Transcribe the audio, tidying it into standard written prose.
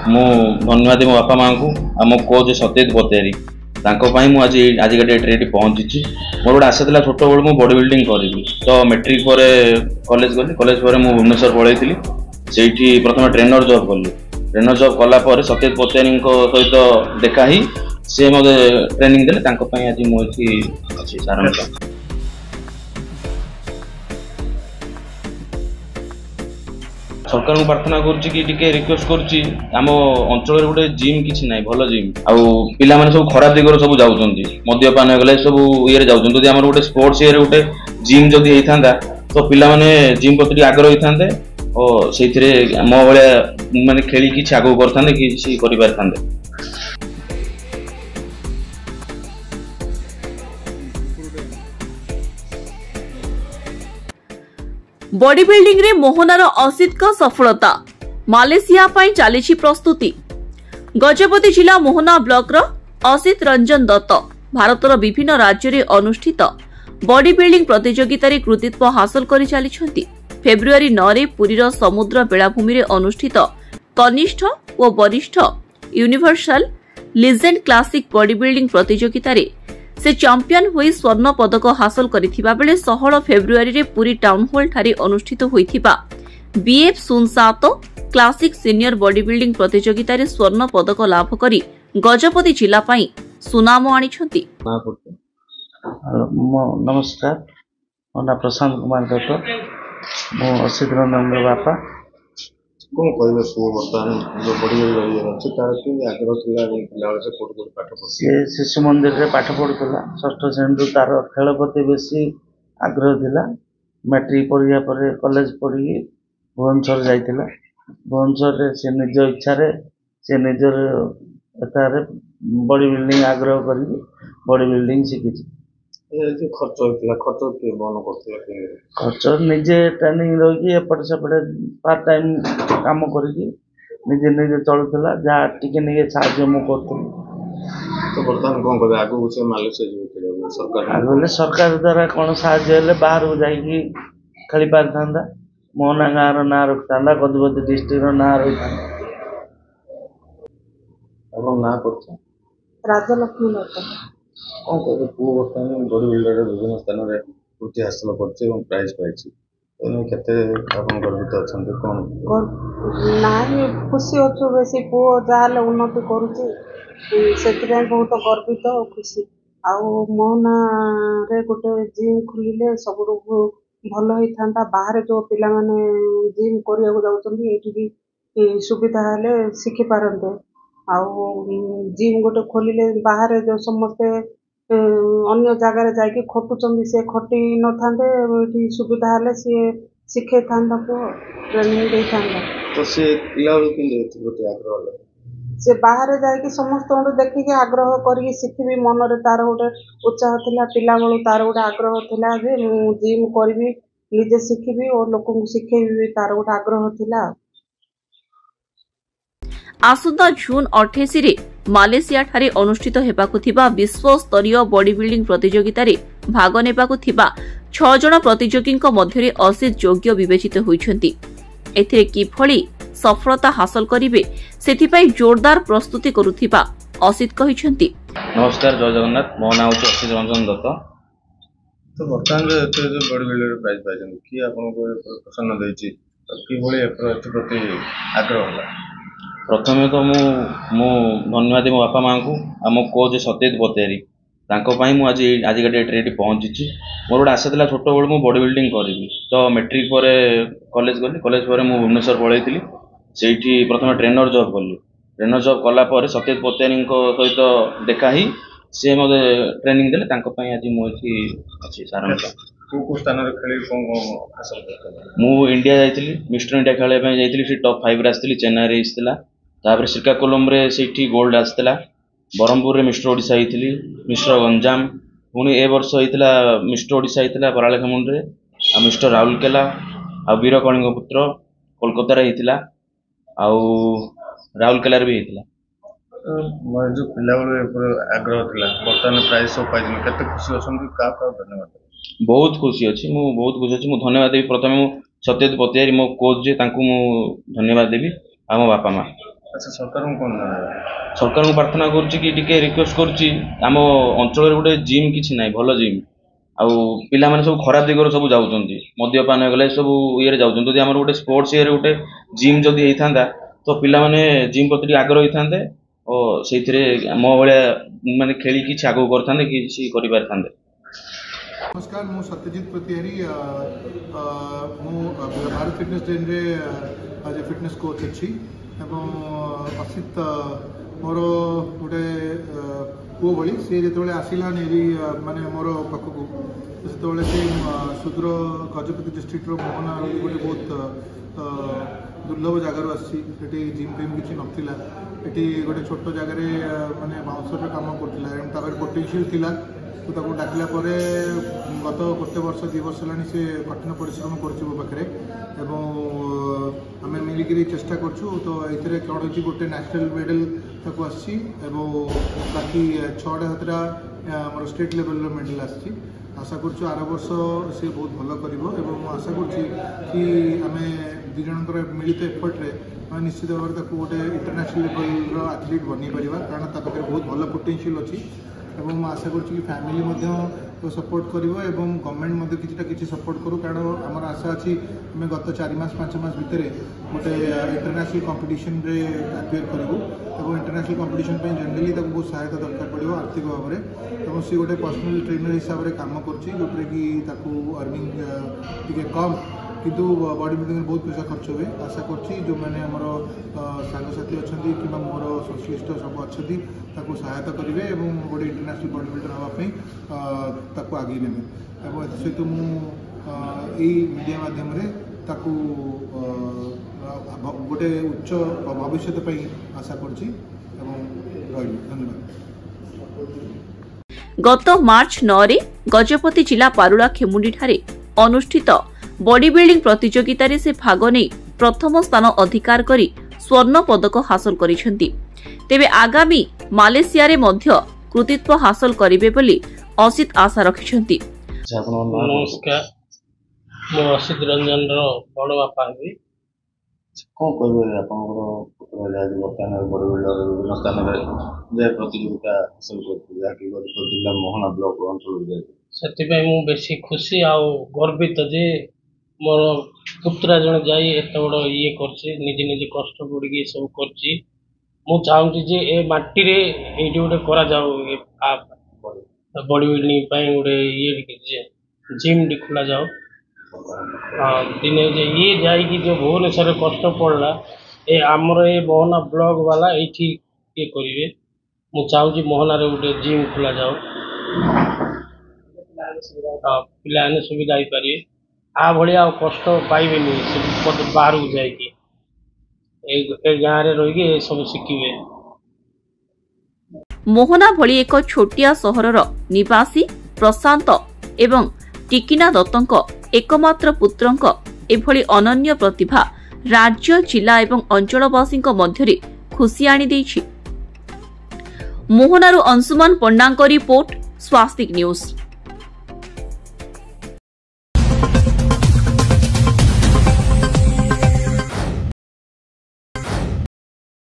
ମୁଁ ଧନ୍ୟବାଦ ଦେବି ମୋ ବାପା ମାଆଙ୍କୁ ଆଉ ମୋ କୋଚ୍ ସତ୍ୟଜିତ ପତିଆରୀ ତାଙ୍କ ପାଇଁ ମୁଁ ଆଜିକା ଡେଟ୍ରେ ଏଠି ପହଞ୍ଚିଛି। ମୋର ଗୋଟେ ଆଶା ଥିଲା ଛୋଟବେଳୁ ମୁଁ ବଡି ବିଲ୍ଡିଂ କରିବି, ତ ମେଟ୍ରିକ୍ ପରେ କଲେଜ ଗଲି। କଲେଜ ପରେ ମୁଁ ଭୁବନେଶ୍ୱର ପଳେଇଥିଲି, ସେଇଠି ପ୍ରଥମେ ଟ୍ରେନର ଜବ୍ କଲି। ଟ୍ରେନର ଜବ୍ କଲା ପରେ ସତ୍ୟଜିତ ପତିଆରୀଙ୍କ ସହିତ ଦେଖା ହିଁ ସେ ମୋତେ ଟ୍ରେନିଂ ଦେଲେ, ତାଙ୍କ ପାଇଁ ଆଜି ମୁଁ ଏଠି ଅଛି ସାରଙ୍କ। सरकार प्रार्थना रिक्वेस्ट करुच्ची आम अंचल गोटे जिम किसी ना भल जिम आउ पिला माने सब खराब दिगरे सब जाउछंती मद्यपान गले सब ये जाउछंती। जदि हमर गोटे स्पोर्ट्स ये गोटे जिम जदि होता तो पिला माने जिम प्रति आग्रह होते और से मो भाया माने खेली किसी आगू करते किसी कर। बॉडी बिल्डिंग रे मोहनार असित का सफलता मालेशिया पाई चालीछि प्रस्तुति। गजपति जिला मोहना ब्लॉक रो असित रंजन दत्त भारतर विभिन्न राज्य रे अनुष्ठित बॉडी बिल्डिंग प्रतियोगिता रे कृतित्व हासिल करि चालिछंती। फेब्रुआरी 9 रे पुरीर समुद्र बेलाभूमि रे अनुष्ठित कनिष्ठ और वरिष्ठ universal legend classic body building प्रतियोगिता रे से चैंपियन हुई स्वर्ण पदक हासिल करिथिबा बेले 16 फेब्रुआरी रे पुरी टाउन हॉल ठारे अनुष्ठित होइथिबा BF07 classic senior body building प्रतियोगिता रे स्वर्ण पदक लाभ करी गजपति जिला पई सुनाम आनिछंती। नमस्कार, मोना प्रशांत कुमार दत्त, मो असित रंजन बापा। कौन कहबे सो बर्तमान जो बड़ी बड़ी अछि तार कि आग्रह थिला पिला से कोड कोड पाठ पढ से शिशु मंदिर रे पाठ पढुतला। षष्ठ श्रेणी तार खेल प्रति बेसी आग्रह थिला। मैट्रिक पढ़िया पर कॉलेज पढ़ी भुवनेश्वर जाइतिला। भुवनेश्वर रे से निज इच्छा रे से निजर एतारे बॉडी बिल्डिंग आग्रह करी बॉडी बिल्डिंग शिखिछि। जो खर्च होइतिला खर्च के बन करतिला के खर्च निजे ट्रेनिंग रही एपटे सेपटे पार्ट टाइम काम करी निजे निजे चलुला जहाँ टिके निजे साहाय्य मु करथुली। तो बर्तमान कौन कहबे आगु से मालेशिया जे सरकार आगले सरकार द्वारा कौन साहाय्य हेले बाहर को जाइकी खेली पारथांदा, मोहना गाँव रो ना रखता, गजपति डिस्ट्रिक्ट रो ना रही। अपन ना करछ राजलक्ष्मी दत्त। कौन कहबे पु बर्तमान बॉडी बिल्डर विभिन्न स्थान रे कृति हासिल करছে এবং প্রাইজ পাইছি तो केते अपन गर्वित अछंती कोन नाही खुशी होछु बेसी पु जाले उन्नति करूची सेतिरे बहुत गर्वित और खुशी आउ मोहना रे गोटे जिम खुलिले सब भल होई थांता। बाहर जो पिला माने जिम करिया को जाउचंती एठी भी सुविधा हेले सिखि पारंते। आउ जिम गोटे खोलिले बाहर जो समस्ते अन्य जगह रे जाके खटुचंदी से खटी न थांदे एठी सुविधा हेले से सिखे थांदा को ट्रेनिंग दे थांदा। तो से पिला के प्रति आग्रह ले से बाहर जाके समस्त देखि के आग्रह करी सिखिबी मन रे तार गोटे उत्साह थिला। पिला बेलू तार गोटे आग्रह थिला जे मु जिम करबी निजे सिखिबी और लोक को सिखेबी तार गोटे आग्रह थिला। आसंता जून 28 रे मालेशिया ठारे अनुष्ठित हेबाकु थिबा विश्व स्तरीय बॉडी बिल्डिंग प्रतियोगिता रे भाग नेबाकु थिबा 6 जण प्रतियोगीक मध्यरे असित योग्य विवेचित होइछंती। एथिरे किभଳି सफलता हासिल करिवे सेथिपई जोरदार प्रस्तुति करुथिबा असित कहिछंती। नमस्कार, जय जगन्नाथ। मो नाम होछि असित रंजन दत्त। तो बर्तमान जो बॉडी बिल्डर प्राइज पाइछन कि आपन को प्रसन्न देछि कि भଳି प्रति आग्रह होला। प्रथमे तो मु धन्यवाद मो बापा माँ को मो कोच सत्यजित पतिआरी मु आजिका डेट्रे ये पहुँची। मोर गोटे आशा था छोट बेलू बॉडी बिल्डिंग करी, तो मैट्रिक पर कॉलेज गली। कॉलेज पर मु भुवनेश्वर पलैली, से प्रथम ट्रेनर जॉब कली। ट्रेनर जॉब कलापर सत्यजित पतिआरी सहित देखा ही सी मत ट्रेनिंग देले, आज मुझे अच्छी सार को स्थान रे खेली कोन हासिल करथले। मु इंडिया जाइतिली, मिस्टर इंडिया खेले पे जाइतिली, सी टॉप 5 रे आस्तिली। चेन्नई रे आस्तिला, तापर श्रीकाकुलम रे सेठी गोल्ड आस्तिला। बरहमपुर रे मिस्टर ओडिशा आइतिली, मिस्टर गंजाम। पुणी ए वर्ष होइतिला मिस्टर ओडिशा आइतिला बराळखामुंड रे, आ मिस्टर राउरकेला आ वीर कलिंग पुत्र कोलकाता रे आइतिला, आ राउरकेला रे भी आइतिला। जो पिला बेले आग्रह थिला बर्तमान प्राइज सब पाइछन केते खुशी अछन का धन्यवाद। बहुत खुशी अच्छी, मु बहुत खुशी अच्छी। मु धन्यवाद देवी प्रथम मु सत्यजित पतिआरी मो कोच जे तांकु मु धन्यवाद देवी आ मो बापा माँ। अच्छा सरकार को कौन सरकार को प्रार्थना करुच्ची कि टिके रिक्वेस्ट करुच्ची आम अंचल गोटे जिम किसी ना भल जिम आउ पिला माने सब खराब दिगरे सब जाउछन्ती मद्यपान गले सब ये जाउछन्ती जदि हमर गोटे स्पोर्ट्स ये गोटे जिम जदि हेइथांदा तो पिला माने जिम प्रति आग्रह होइथांदे और सेथिरे मो भलिया माने खेली किछि आगो करथांदे किछि करि पारथांदे। नमस्कार मु सत्यजित प्रतिहारी मु भारत फिटनेस ट्रेन रे आज फिटनेस कोच अच्छी एवं असित मोर गोटे पुओ भली सी जो आसला नेरी माने मोर पाखक जो से सुदूर गजपति डिस्ट्रिक्ट मोहना गोटे बहुत दुर्लभ जगार आसी जिम फिम किसी नाला ये गोटे छोट जगार माने बाउंसर काम कर पोटेंशियल थिला तो ताको डाकला परे गत गोटे वर्ष 2 वर्ष है से कठिन परिश्रम करे एवं आम मिलिकी चेष्टा करूँ तो ये कौन हो गोटे नेशनल मेडल ताको आसी बाकी 6टा 7टा आम स्टेट लेवल मेडल आसी आशा करूँ आर वर्ष से बहुत भल कर आशा कि आम दी जन मिलित एफर्ट्रे निश्चित भाव में गोटे इंटरनेशनल लेवल एथलीट बन पार कारण पाखे बहुत भल पोटेंशियल अच्छी एवं आशा करूँ कि फैमिली सपोर्ट कर गवर्नमेंट किसी सपोर्ट करूँ कारण आमर आशा अच्छी आम गत 4 मास 5 मास भितर गोटे इंटरनेशनल कंपटीशन रे अपियर करूँ और इंटरनेशनल कंपटीशन जनरली बहुत सहायता दरकार पड़ो आर्थिक भाव में सी गोटे पर्सनल ट्रेनर हिसाब से काम करोटे कि अर्निंग टी कम किंतु बॉडी बिल्डिंग बहुत पैसा खर्च हुए आशा करुँची जो मैंने आमर सांगसाथी अच्छा कि मोर संश्लिष्ट सब अच्छा सहायता करेंगे और गोटे इंटरनेशनल बॉडी बिल्डर हाँपी आगे नेबे और सहित मुझे मीडिया माध्यम गोटे उच्च भविष्य आशा करुँची धन्यवाद। गत मार्च 9 रे गजपति जिला पारुला खेमुंडी ठारे अनुष्ठित बॉडी बिल्डिंग प्रतियोगिता रे से भाग नहीं प्रथम स्थान अधिकार करी स्वर्ण पदक हासिल करिसेंती। तेबे आगामी मालेशिया रे मध्य कृतित्व हासिल करिवे बोली असित आशा रखिसेंती। नमस्कार मो असित रंजन रो बड़ बापा हेबी कौन कह बर्तमान बड़ बिल्डर विभिन्न स्थान में प्रतियोगिता हासिल कर जिला मोहना ब्लॉक अंचल से बेसी खुशी आ गर्वित जे मोर पुत्रा जन जाई एत बड़ ये करछे निजे निजे कष्ट पड़ी सब करछी मु चाहूँगी जे ए माटी रे एठी गोटे करा जाऊ बॉडी बिल्डिंग पई गोटे ये जिम डी खोला जाओ दिने जे ये जाई कि जो भुवनेश्वर कष्ट पड़ला ए आमर ए मोहना ब्लॉक वाला एठी ये करिवे मु चाहूँगी मोहना रे गोटे जिम खोला जाओ पिलाने सुविधा ही पारे आ भाया कष्ट पाइबे बाहर को जाए गाँव में रही सब शिखिबे। मोहना भली एक छोटिया सहरर निवासी प्रशांत एवं टिकिना दत्तଙ୍କ एकमात्र पुत्रଙ୍କ एभली अनन्य प्रतिभा राज्य जिला एवं अंचलवासीଙ୍କ ମଧ୍ୟରେ खुशी आनी देछि। मोहनारु अंशुमान पंडाଙ୍କ रिपोर्ट स्वास्तिक न्यूज।